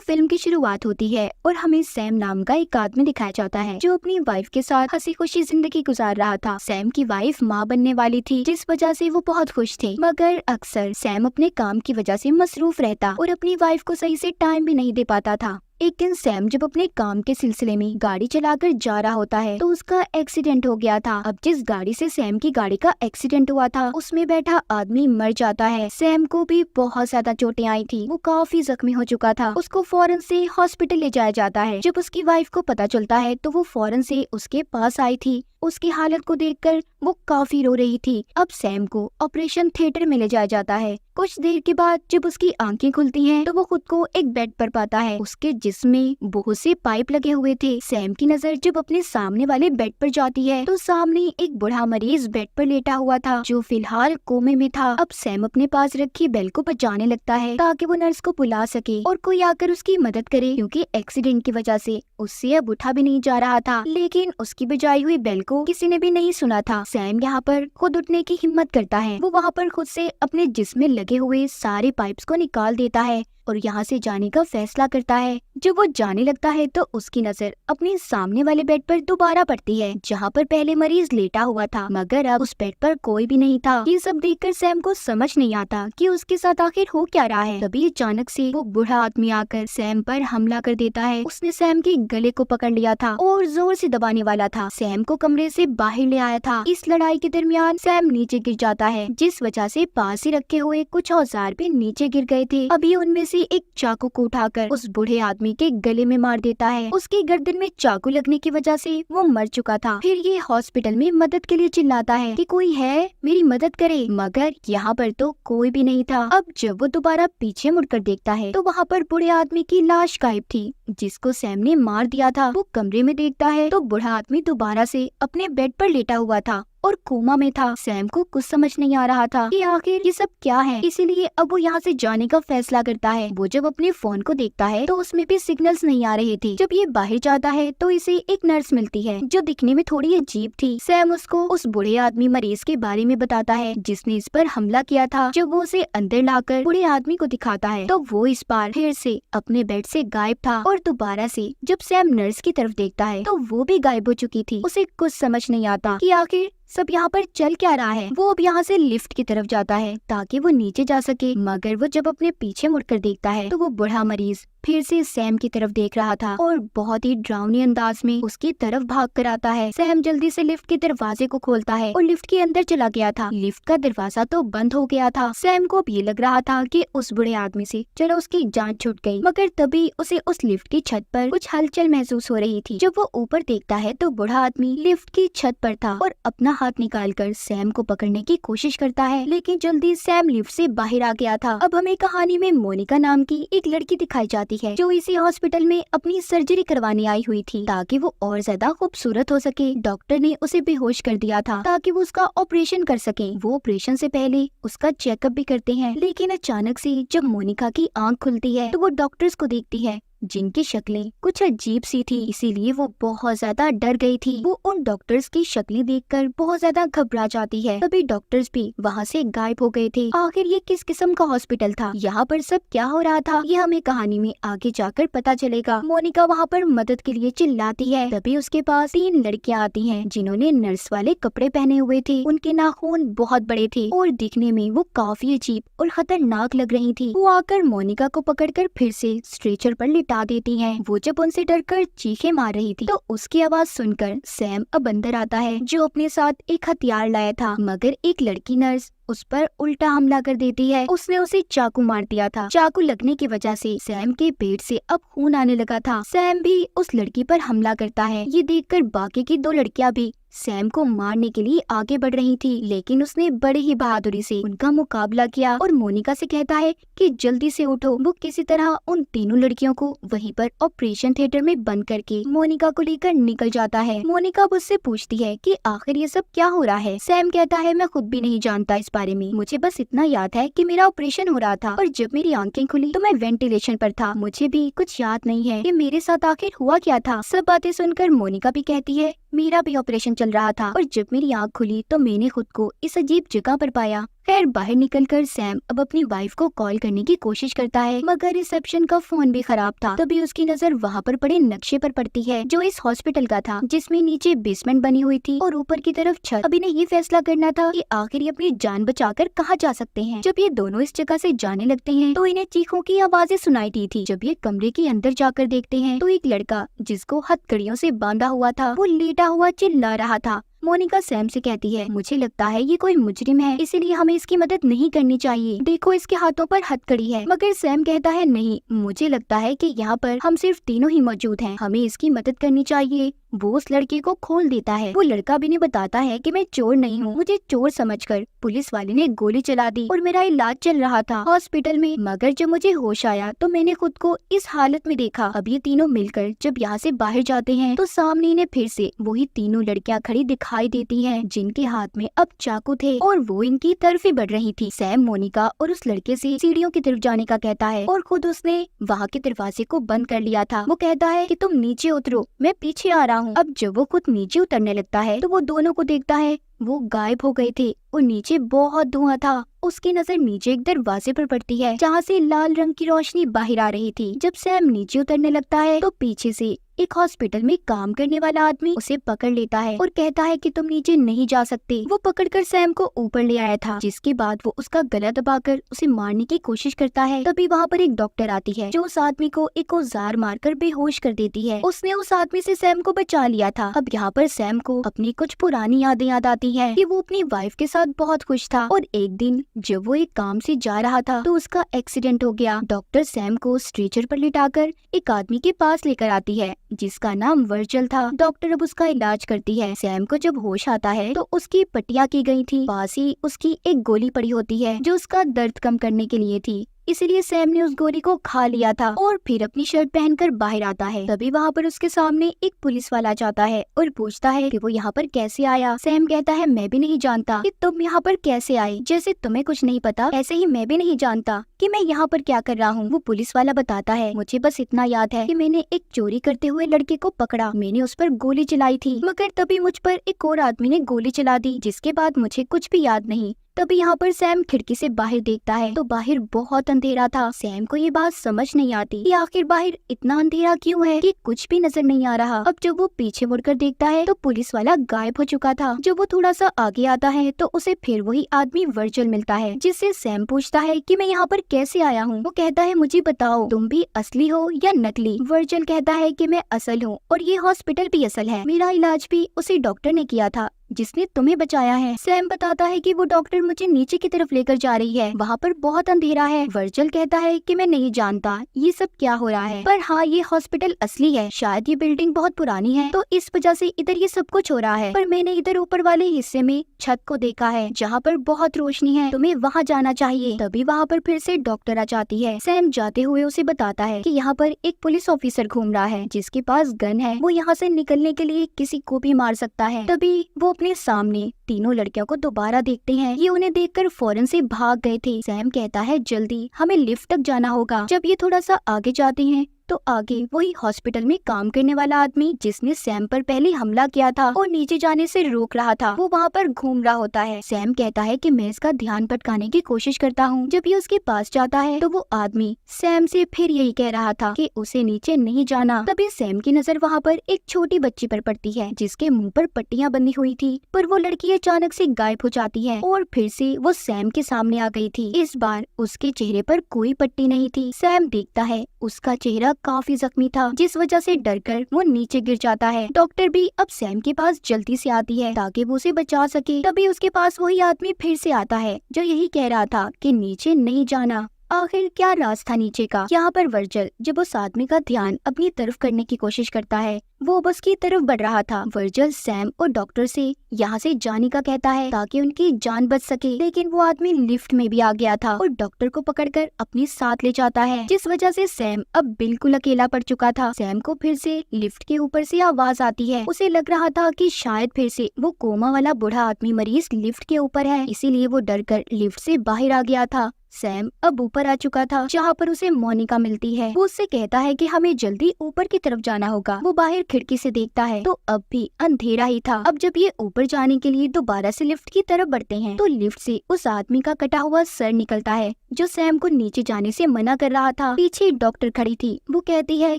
Film की शुरुआत होती है और हमें सैम नाम का एक आदमी दिखाया जाता है जो अपनी वाइफ के साथ हंसी खुशी जिंदगी गुजार रहा था। सैम की वाइफ माँ बनने वाली थी, जिस वजह से वो बहुत खुश थे, मगर अक्सर सैम अपने काम की वजह से मसरूफ रहता और अपनी वाइफ को सही से टाइम भी नहीं दे पाता था। एक दिन सैम जब अपने काम के सिलसिले में गाड़ी चलाकर जा रहा होता है तो उसका एक्सीडेंट हो गया था। अब जिस गाड़ी से सैम की गाड़ी का एक्सीडेंट हुआ था उसमें बैठा आदमी मर जाता है। सैम को भी बहुत ज्यादा चोटें आई थी, वो काफी जख्मी हो चुका था। उसको फौरन से हॉस्पिटल ले जाया जाता है। जब उसकी वाइफ को पता चलता है तो वो फौरन से उसके पास आई थी। उसकी हालत को देखकर वो काफी रो रही थी। अब सैम को ऑपरेशन थिएटर में ले जाया जाता है। कुछ देर के बाद जब उसकी आंखें खुलती हैं तो वो खुद को एक बेड पर पाता है। उसके जिस्म में बहुत से पाइप लगे हुए थे। सैम की नजर जब अपने सामने वाले बेड पर जाती है तो सामने एक बूढ़ा मरीज बेड पर लेटा हुआ था जो फिलहाल कोमे में था। अब सैम अपने पास रखी बेल को बचाने लगता है ताकि वो नर्स को बुला सके और कोई आकर उसकी मदद करे, क्योंकि एक्सीडेंट की वजह से उससे अब उठा भी नहीं जा रहा था। लेकिन उसकी बजाई हुई बेल को किसी ने भी नहीं सुना था। सैम यहाँ पर खुद उठने की हिम्मत करता है। वो वहाँ पर खुद से अपने जिस्म में लगे हुए सारे पाइप्स को निकाल देता है और यहाँ से जाने का फैसला करता है। जब वो जाने लगता है तो उसकी नजर अपने सामने वाले बेड पर दोबारा पड़ती है जहाँ पर पहले मरीज लेटा हुआ था, मगर अब उस बेड पर कोई भी नहीं था। ये सब देखकर सैम को समझ नहीं आता कि उसके साथ आखिर हो क्या रहा है। तभी अचानक से वो बूढ़ा आदमी आकर सैम पर हमला कर देता है। उसने सैम के गले को पकड़ लिया था और जोर से दबाने वाला था। सैम को कमरे से बाहर ले आया था। इस लड़ाई के दरमियान सैम नीचे गिर जाता है, जिस वजह से पास ही रखे हुए कुछ औजार भी नीचे गिर गए थे। अभी उनमें से एक चाकू को उठाकर उस बूढ़े आदमी के गले में मार देता है। उसकी गर्दन में चाकू लगने की वजह से वो मर चुका था। फिर ये हॉस्पिटल में मदद के लिए चिल्लाता है कि कोई है, मेरी मदद करे, मगर यहाँ पर तो कोई भी नहीं था। अब जब वो दोबारा पीछे मुड़कर देखता है तो वहाँ पर बूढ़े आदमी की लाश गायब थी जिसको सैम ने मार दिया था। वो कमरे में देखता है तो बूढ़ा आदमी दोबारा से अपने बेड पर लेटा हुआ था और कोमा में था। सैम को कुछ समझ नहीं आ रहा था कि आखिर ये सब क्या है, इसीलिए अब वो यहाँ से जाने का फैसला करता है। वो जब अपने फोन को देखता है तो उसमें भी सिग्नल्स नहीं आ रहे थे। जब ये बाहर जाता है तो इसे एक नर्स मिलती है जो दिखने में थोड़ी अजीब थी। सैम उसको उस बूढ़े आदमी मरीज के बारे में बताता है जिसने इस पर हमला किया था। जब वो उसे अंदर लाकर बूढ़े आदमी को दिखाता है तो वो इस बार फिर से अपने बेड से गायब था और दोबारा से जब सैम नर्स की तरफ देखता है तो वो भी गायब हो चुकी थी। उसे कुछ समझ नहीं आता कि आखिर सब यहाँ पर चल क्या रहा है। वो अब यहाँ से लिफ्ट की तरफ जाता है ताकि वो नीचे जा सके, मगर वो जब अपने पीछे मुड़कर देखता है तो वो बूढ़ा मरीज फिर से सैम की तरफ देख रहा था और बहुत ही डरावनी अंदाज में उसकी तरफ भाग कर आता है। सैम जल्दी से लिफ्ट के दरवाजे को खोलता है और लिफ्ट के अंदर चला गया था। लिफ्ट का दरवाजा तो बंद हो गया था। सैम को भी लग रहा था कि उस बूढ़े आदमी से चलो उसकी जान छूट गई, मगर तभी उसे उस लिफ्ट की छत पर कुछ हलचल महसूस हो रही थी। जब वो ऊपर देखता है तो बूढ़ा आदमी लिफ्ट की छत पर था और अपना हाथ निकालकर सैम को पकड़ने की कोशिश करता है, लेकिन जल्दी सैम लिफ्ट से बाहर आ गया था। अब हमें कहानी में मोनिका नाम की एक लड़की दिखाई जाती है जो इसी हॉस्पिटल में अपनी सर्जरी करवाने आई हुई थी ताकि वो और ज्यादा खूबसूरत हो सके। डॉक्टर ने उसे बेहोश कर दिया था ताकि वो उसका ऑपरेशन कर सके। वो ऑपरेशन से पहले उसका चेकअप भी करते हैं, लेकिन अचानक से जब मोनिका की आंख खुलती है तो वो डॉक्टर्स को देखती है जिनकी शक्लें कुछ अजीब सी थी, इसीलिए वो बहुत ज्यादा डर गई थी। वो उन डॉक्टर्स की शक्लें देखकर बहुत ज्यादा घबरा जाती है। तभी डॉक्टर्स भी वहाँ से गायब हो गए थे। आखिर ये किस किस्म का हॉस्पिटल था, यहाँ पर सब क्या हो रहा था, ये हमें कहानी में आगे जाकर पता चलेगा। मोनिका वहाँ पर मदद के लिए चिल्लाती है। तभी उसके पास 3 लड़कियाँ आती हैं जिन्होंने नर्स वाले कपड़े पहने हुए थे। उनके नाखून बहुत बड़े थे और दिखने में वो काफी अजीब और खतरनाक लग रही थी। वो आकर मोनिका को पकड़कर फिर से स्ट्रेचर पर लिटा देती हैं। वो जब उनसे डरकर चीखें मार रही थी तो उसकी आवाज सुनकर सैम अब अंदर आता है जो अपने साथ एक हथियार लाया था, मगर एक लड़की नर्स उस पर उल्टा हमला कर देती है। उसने उसे चाकू मार दिया था। चाकू लगने की वजह से सैम के पेट से अब खून आने लगा था। सैम भी उस लड़की पर हमला करता है। ये देखकर बाकी की 2 लड़कियां भी सैम को मारने के लिए आगे बढ़ रही थी, लेकिन उसने बड़े ही बहादुरी से उनका मुकाबला किया और मोनिका से कहता है कि जल्दी से उठो। वो किसी तरह उन तीनों लड़कियों को वहीं पर ऑपरेशन थिएटर में बंद करके मोनिका को लेकर निकल जाता है। मोनिका उससे पूछती है कि आखिर ये सब क्या हो रहा है। सैम कहता है मैं खुद भी नहीं जानता इस बारे में, मुझे बस इतना याद है कि मेरा ऑपरेशन हो रहा था और जब मेरी आंखें खुली तो मैं वेंटिलेशन पर था। मुझे भी कुछ याद नहीं है कि मेरे साथ आखिर हुआ क्या था। सब बातें सुनकर मोनिका भी कहती है मेरा भी ऑपरेशन चल रहा था और जब मेरी आँख खुली तो मैंने खुद को इस अजीब जगह पर पाया खैर बाहर निकलकर सैम अब अपनी वाइफ को कॉल करने की कोशिश करता है, मगर रिसेप्शन का फोन भी खराब था। तभी उसकी नजर वहाँ पर पड़े नक्शे पर पड़ती है जो इस हॉस्पिटल का था, जिसमें नीचे बेसमेंट बनी हुई थी और ऊपर की तरफ छत। अब इन्हें ये फैसला करना था कि आखिर ये अपनी जान बचाकर कहाँ जा सकते हैं। जब ये दोनों इस जगह से जाने लगते हैं तो इन्हें चीखों की आवाजें सुनाई दी थी। जब ये कमरे के अंदर जाकर देखते हैं तो एक लड़का जिसको हथकड़ियों से बांधा हुआ था वो लेटा हुआ चिल्ला रहा था। मोनिका सैम से कहती है, मुझे लगता है ये कोई मुजरिम है, इसीलिए हमें इसकी मदद नहीं करनी चाहिए। देखो इसके हाथों पर हथकड़ी है। मगर सैम कहता है, नहीं, मुझे लगता है कि यहाँ पर हम सिर्फ तीनों ही मौजूद हैं, हमें इसकी मदद करनी चाहिए। वो उस लड़के को खोल देता है। वो लड़का भी नहीं बताता है कि मैं चोर नहीं हूँ, मुझे चोर समझकर पुलिस वाले ने गोली चला दी और मेरा इलाज चल रहा था हॉस्पिटल में। मगर जब मुझे होश आया तो मैंने खुद को इस हालत में देखा। अब ये तीनों मिलकर जब यहाँ से बाहर जाते हैं तो सामने इन्हें फिर से वही तीनों लड़कियाँ खड़ी दिखाई देती हैं, जिनके हाथ में अब चाकू थे और वो इनकी तरफ ही बढ़ रही थी। सैम मोनिका और उस लड़के से सीढ़ियों की तरफ जाने का कहता है और खुद उसने वहाँ के दरवाजे को बंद कर लिया था। वो कहता है कि तुम नीचे उतरो, मैं पीछे आ रहा हूँ। अब जब वो खुद नीचे उतरने लगता है तो वो दोनों को देखता है, वो गायब हो गए थे और नीचे बहुत धुआं था। उसकी नजर नीचे एक दरवाजे पर पड़ती है जहाँ से लाल रंग की रोशनी बाहर आ रही थी। जब सैम नीचे उतरने लगता है तो पीछे से एक हॉस्पिटल में काम करने वाला आदमी उसे पकड़ लेता है और कहता है कि तुम नीचे नहीं जा सकते। वो पकड़कर सैम को ऊपर ले आया था, जिसके बाद वो उसका गला दबाकर उसे मारने की कोशिश करता है। तभी वहाँ पर एक डॉक्टर आती है जो उस आदमी को एक औजार मारकर बेहोश कर देती है। उसने उस आदमी से सैम को बचा लिया था। अब यहाँ पर सैम को अपनी कुछ पुरानी यादें याद आती है कि वो अपनी वाइफ के साथ बहुत खुश था और एक दिन जब वो एक काम से जा रहा था तो उसका एक्सीडेंट हो गया। डॉक्टर सैम को स्ट्रेचर पर लिटाकर एक आदमी के पास लेकर आती है जिसका नाम वर्जल था। डॉक्टर अब उसका इलाज करती है। सैम को जब होश आता है तो उसकी पट्टियां की गई थी, पास ही उसकी एक गोली पड़ी होती है जो उसका दर्द कम करने के लिए थी, इसीलिए सैम ने उस गोली को खा लिया था और फिर अपनी शर्ट पहनकर बाहर आता है। तभी वहाँ पर उसके सामने एक पुलिस वाला जाता है और पूछता है कि वो यहाँ पर कैसे आया। सैम कहता है, मैं भी नहीं जानता कि तुम यहाँ पर कैसे आए, जैसे तुम्हें कुछ नहीं पता ऐसे ही मैं भी नहीं जानता कि मैं यहाँ पर क्या कर रहा हूँ। वो पुलिस वाला बताता है, मुझे बस इतना याद है कि मैंने एक चोरी करते हुए लड़के को पकड़ा, मैंने उस पर गोली चलाई थी, मगर तभी मुझ पर एक और आदमी ने गोली चला दी, जिसके बाद मुझे कुछ भी याद नहीं। तभी यहाँ पर सैम खिड़की से बाहर देखता है तो बाहर बहुत अंधेरा था। सैम को ये बात समझ नहीं आती कि आखिर बाहर इतना अंधेरा क्यों है कि कुछ भी नजर नहीं आ रहा। अब जब वो पीछे मुड़कर देखता है तो पुलिस वाला गायब हो चुका था। जब वो थोड़ा सा आगे आता है तो उसे फिर वही आदमी वर्जल मिलता है, जिससे सैम पूछता है कि मैं यहाँ पर कैसे आया हूँ। वो कहता है, मुझे बताओ तुम भी असली हो या नकली। वर्जल कहता है कि मैं असल हूँ और ये हॉस्पिटल भी असल है, मेरा इलाज भी उसी डॉक्टर ने किया था जिसने तुम्हें बचाया है। सैम बताता है कि वो डॉक्टर मुझे नीचे की तरफ लेकर जा रही है, वहाँ पर बहुत अंधेरा है। वर्जल कहता है कि मैं नहीं जानता ये सब क्या हो रहा है, पर हाँ ये हॉस्पिटल असली है, शायद ये बिल्डिंग बहुत पुरानी है तो इस वजह से इधर ये सब कुछ हो रहा है, पर मैंने इधर ऊपर वाले हिस्से में छत को देखा है जहाँ पर बहुत रोशनी है, तुम्हें वहाँ जाना चाहिए। तभी वहाँ पर फिर से डॉक्टर आ जाती है। सैम जाते हुए उसे बताता है कि यहाँ पर एक पुलिस ऑफिसर घूम रहा है जिसके पास गन है, वो यहाँ से निकलने के लिए किसी को भी मार सकता है। तभी वो अपने सामने तीनों लड़कियों को दोबारा देखते हैं। ये उन्हें देखकर फौरन से भाग गए थे। सैम कहता है, जल्दी हमें लिफ्ट तक जाना होगा। जब ये थोड़ा सा आगे जाते हैं तो आगे वही हॉस्पिटल में काम करने वाला आदमी जिसने सैम पर पहले हमला किया था और नीचे जाने से रोक रहा था, वो वहाँ पर घूम रहा होता है। सैम कहता है कि मैं इसका ध्यान भटकाने की कोशिश करता हूँ। जब ये उसके पास जाता है तो वो आदमी सैम से फिर यही कह रहा था कि उसे नीचे नहीं जाना। तभी सैम की नजर वहाँ पर एक छोटी बच्ची पर पड़ती है जिसके मुंह पर पट्टियां बंधी हुई थी, पर वो लड़की अचानक से गायब हो जाती है और फिर से वो सैम के सामने आ गई थी। इस बार उसके चेहरे पर कोई पट्टी नहीं थी। सैम देखता है उसका चेहरा काफी जख्मी था, जिस वजह से डरकर वो नीचे गिर जाता है। डॉक्टर भी अब सैम के पास जल्दी से आती है ताकि वो उसे बचा सके। तभी उसके पास वही आदमी फिर से आता है जो यही कह रहा था कि नीचे नहीं जाना। आखिर क्या राज था नीचे का। यहाँ पर वर्जल जब उस आदमी का ध्यान अपनी तरफ करने की कोशिश करता है, वो बस की तरफ बढ़ रहा था। वर्जल सैम और डॉक्टर से यहाँ से जाने का कहता है ताकि उनकी जान बच सके, लेकिन वो आदमी लिफ्ट में भी आ गया था और डॉक्टर को पकड़कर अपने साथ ले जाता है, जिस वजह से सैम अब बिल्कुल अकेला पड़ चुका था। सैम को फिर से लिफ्ट के ऊपर से आवाज आती है। उसे लग रहा था कि शायद फिर से वो कोमा वाला बूढ़ा आदमी मरीज लिफ्ट के ऊपर है, इसीलिए वो डरकर लिफ्ट से बाहर आ गया था। सैम अब ऊपर आ चुका था जहाँ पर उसे मोनिका मिलती है। वो उससे कहता है कि हमें जल्दी ऊपर की तरफ जाना होगा। वो बाहर खिड़की से देखता है तो अब भी अंधेरा ही था। अब जब ये ऊपर जाने के लिए दोबारा से लिफ्ट की तरफ बढ़ते हैं तो लिफ्ट से उस आदमी का कटा हुआ सर निकलता है जो सैम को नीचे जाने से मना कर रहा था। पीछे एक डॉक्टर खड़ी थी। वो कहती है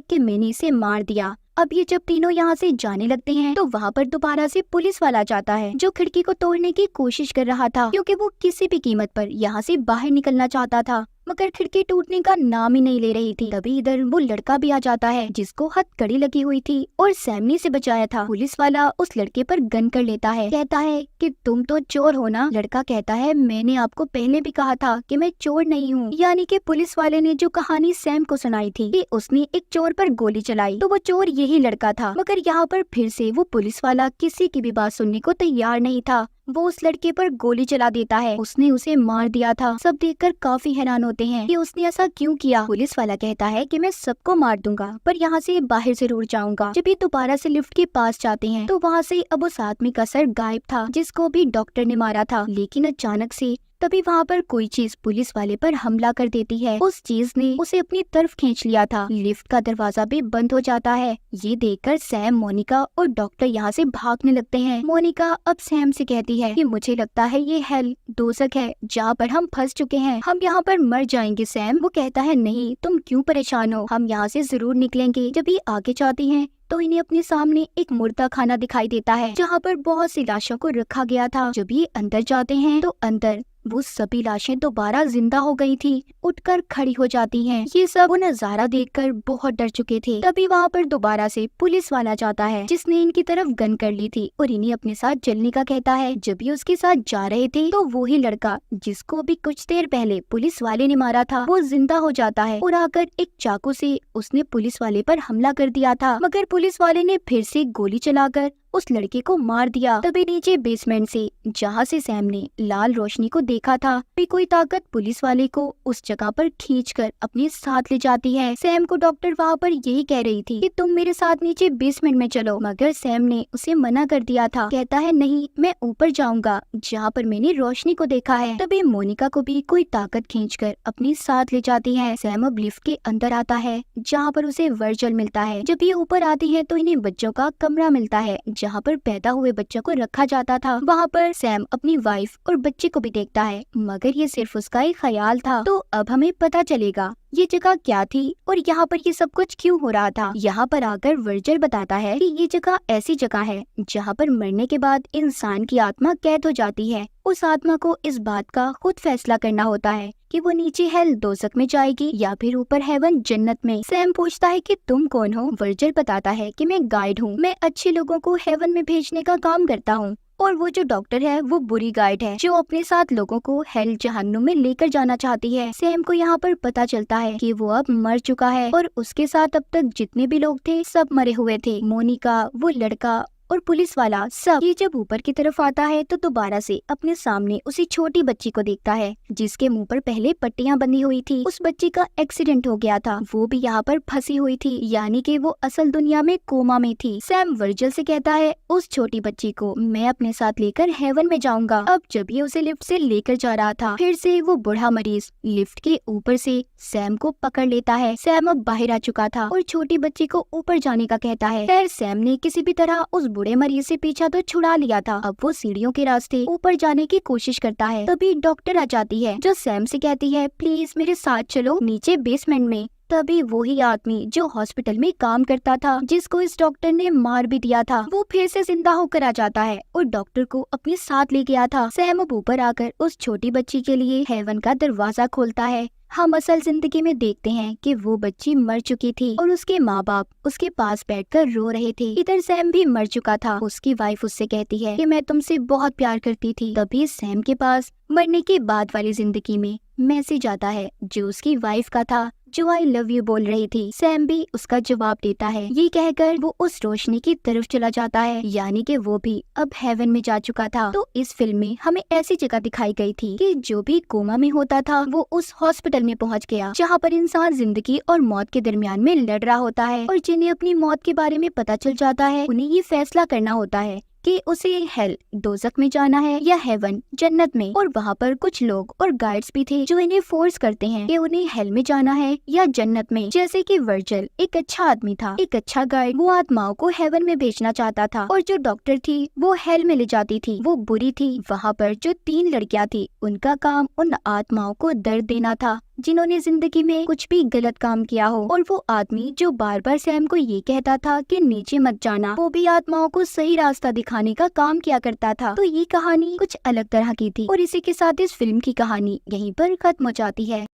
कि मैंने इसे मार दिया। अब ये जब तीनों यहाँ से जाने लगते हैं तो वहाँ पर दोबारा से पुलिस वाला जाता है जो खिड़की को तोड़ने की कोशिश कर रहा था क्योंकि वो किसी भी कीमत पर यहाँ से बाहर निकलना चाहता था, मगर खिड़की टूटने का नाम ही नहीं ले रही थी। तभी इधर वो लड़का भी आ जाता है जिसको हथकड़ी लगी हुई थी और सैम ने इसे बचाया था। पुलिस वाला उस लड़के पर गन कर लेता है, कहता है कि तुम तो चोर हो ना। लड़का कहता है मैंने आपको पहले भी कहा था कि मैं चोर नहीं हूँ। यानी कि पुलिस वाले ने जो कहानी सैम को सुनाई थी कि उसने एक चोर पर गोली चलाई तो वो चोर यही लड़का था। मगर यहाँ पर फिर से वो पुलिस वाला किसी की भी बात सुनने को तैयार नहीं था। वो उस लड़के पर गोली चला देता है। उसने उसे मार दिया था। सब देखकर काफी हैरान होते हैं कि उसने ऐसा क्यों किया। पुलिस वाला कहता है कि मैं सबको मार दूंगा पर यहाँ से बाहर जरूर जाऊंगा। जब ये दोबारा से लिफ्ट के पास जाते हैं तो वहाँ से अब उस आदमी का सर गायब था जिसको भी डॉक्टर ने मारा था। लेकिन अचानक से तभी वहाँ पर कोई चीज पुलिस वाले पर हमला कर देती है। उस चीज ने उसे अपनी तरफ खींच लिया था। लिफ्ट का दरवाजा भी बंद हो जाता है। ये देखकर सैम, मोनिका और डॉक्टर यहाँ से भागने लगते हैं। मोनिका अब सैम से कहती है कि मुझे लगता है ये हेल दोजख है जहाँ पर हम फंस चुके हैं। हम यहाँ पर मर जाएंगे सैम। वो कहता है नहीं, तुम क्यों परेशान हो, हम यहाँ से जरूर निकलेंगे। जब ये आगे जाती हैं तो इन्हें अपने सामने एक मुर्दा खाना दिखाई देता है जहाँ पर बहुत सी लाशों को रखा गया था। जब ये अंदर जाते हैं तो अंदर वो सभी लाशें दोबारा जिंदा हो गई थी, उठकर खड़ी हो जाती हैं। ये सब वो नजारा देखकर बहुत डर चुके थे। तभी वहाँ पर दोबारा से पुलिस वाला जाता है जिसने इनकी तरफ गन कर ली थी और इन्हें अपने साथ चलने का कहता है। जब ये उसके साथ जा रहे थे तो वो ही लड़का जिसको भी कुछ देर पहले पुलिस वाले ने मारा था वो जिंदा हो जाता है और आकर एक चाकू से उसने पुलिस वाले पर हमला कर दिया था। मगर पुलिस वाले ने फिर से गोली चलाकर उस लड़के को मार दिया। तभी नीचे बेसमेंट से जहाँ से सैम ने लाल रोशनी को देखा था भी कोई ताकत पुलिस वाले को उस जगह पर खींचकर अपने साथ ले जाती है। सैम को डॉक्टर वहाँ पर यही कह रही थी कि तुम मेरे साथ नीचे बेसमेंट में चलो, मगर सैम ने उसे मना कर दिया था। कहता है नहीं, मैं ऊपर जाऊंगा जहाँ पर मैंने रोशनी को देखा है। तभी मोनिका को भी कोई ताकत खींचकर अपने साथ ले जाती है। सैम अब लिफ्ट के अंदर आता है जहाँ पर उसे वर्जल मिलता है। जब ये ऊपर आती है तो इन्हें बच्चों का कमरा मिलता है जहाँ पर पैदा हुए बच्चों को रखा जाता था। वहाँ पर सैम अपनी वाइफ और बच्चे को भी देखता है, मगर ये सिर्फ उसका एक ख्याल था। तो अब हमें पता चलेगा ये जगह क्या थी और यहाँ पर ये सब कुछ क्यों हो रहा था। यहाँ पर आकर वर्जल बताता है कि ये जगह ऐसी जगह है जहाँ पर मरने के बाद इंसान की आत्मा कैद हो जाती है। उस आत्मा को इस बात का खुद फैसला करना होता है कि वो नीचे हेल दोजख में जाएगी या फिर ऊपर हेवन जन्नत में। सैम पूछता है कि तुम कौन हो। वर्जल बताता है कि मैं गाइड हूँ, मैं अच्छे लोगों को हेवन में भेजने का काम करता हूँ और वो जो डॉक्टर है वो बुरी गाइड है जो अपने साथ लोगों को हेल जहन्नुम में लेकर जाना चाहती है। सैम को यहाँ पर पता चलता है कि वो अब मर चुका है और उसके साथ अब तक जितने भी लोग थे सब मरे हुए थे। मोनिका, वो लड़का और पुलिस वाला सब। ये जब ऊपर की तरफ आता है तो दोबारा से अपने सामने उसी छोटी बच्ची को देखता है जिसके मुंह पर पहले पट्टियां बंधी हुई थी। उस बच्ची का एक्सीडेंट हो गया था, वो भी यहाँ पर फंसी हुई थी, यानी कि वो असल दुनिया में कोमा में थी। सैम वर्जल से कहता है उस छोटी बच्ची को मैं अपने साथ लेकर हेवन में जाऊंगा। अब जब ये उसे लिफ्ट से लेकर जा रहा था फिर से वो बूढ़ा मरीज लिफ्ट के ऊपर से सैम को पकड़ लेता है। सैम अब बाहर आ चुका था और छोटी बच्ची को ऊपर जाने का कहता है। खैर सैम ने किसी भी तरह उस बूढ़े मरीज से पीछा तो छुड़ा लिया था। अब वो सीढ़ियों के रास्ते ऊपर जाने की कोशिश करता है। तभी डॉक्टर आ जाती है जो सैम से कहती है प्लीज मेरे साथ चलो नीचे बेसमेंट में। तभी वही आदमी जो हॉस्पिटल में काम करता था जिसको इस डॉक्टर ने मार भी दिया था वो फिर से जिंदा होकर आ जाता है और डॉक्टर को अपने साथ ले गया था। सैम अब ऊपर आकर उस छोटी बच्ची के लिए हेवन का दरवाजा खोलता है। हम असल जिंदगी में देखते हैं कि वो बच्ची मर चुकी थी और उसके माँ बाप उसके पास बैठकर रो रहे थे। इधर सैम भी मर चुका था। उसकी वाइफ उससे कहती है कि मैं तुमसे बहुत प्यार करती थी। तभी सैम के पास मरने के बाद वाली जिंदगी में मैसेज आता है जो उसकी वाइफ का था जो आई लव यू बोल रही थी। सैम भी उसका जवाब देता है। ये कहकर वो उस रोशनी की तरफ चला जाता है, यानी कि वो भी अब हेवन में जा चुका था। तो इस फिल्म में हमें ऐसी जगह दिखाई गई थी कि जो भी कोमा में होता था वो उस हॉस्पिटल में पहुंच गया जहां पर इंसान जिंदगी और मौत के दरमियान में लड़ रहा होता है और जिन्हें अपनी मौत के बारे में पता चल जाता है उन्हें ये फैसला करना होता है कि उसे हेल दोजक में जाना है या हेवन जन्नत में, और वहाँ पर कुछ लोग और गाइड्स भी थे जो इन्हें फोर्स करते हैं कि उन्हें हेल में जाना है या जन्नत में। जैसे कि वर्जिल एक अच्छा आदमी था, एक अच्छा गाइड, वो आत्माओं को हेवन में भेजना चाहता था, और जो डॉक्टर थी वो हेल में ले जाती थी, वो बुरी थी। वहाँ पर जो 3 लड़कियाँ थी उनका काम उन आत्माओं को दर्द देना था जिन्होंने जिंदगी में कुछ भी गलत काम किया हो। और वो आदमी जो बार बार सैम को ये कहता था कि नीचे मत जाना, वो भी आत्माओं को सही रास्ता दिखाने का काम किया करता था। तो ये कहानी कुछ अलग तरह की थी और इसी के साथ इस फिल्म की कहानी यहीं पर खत्म हो जाती है।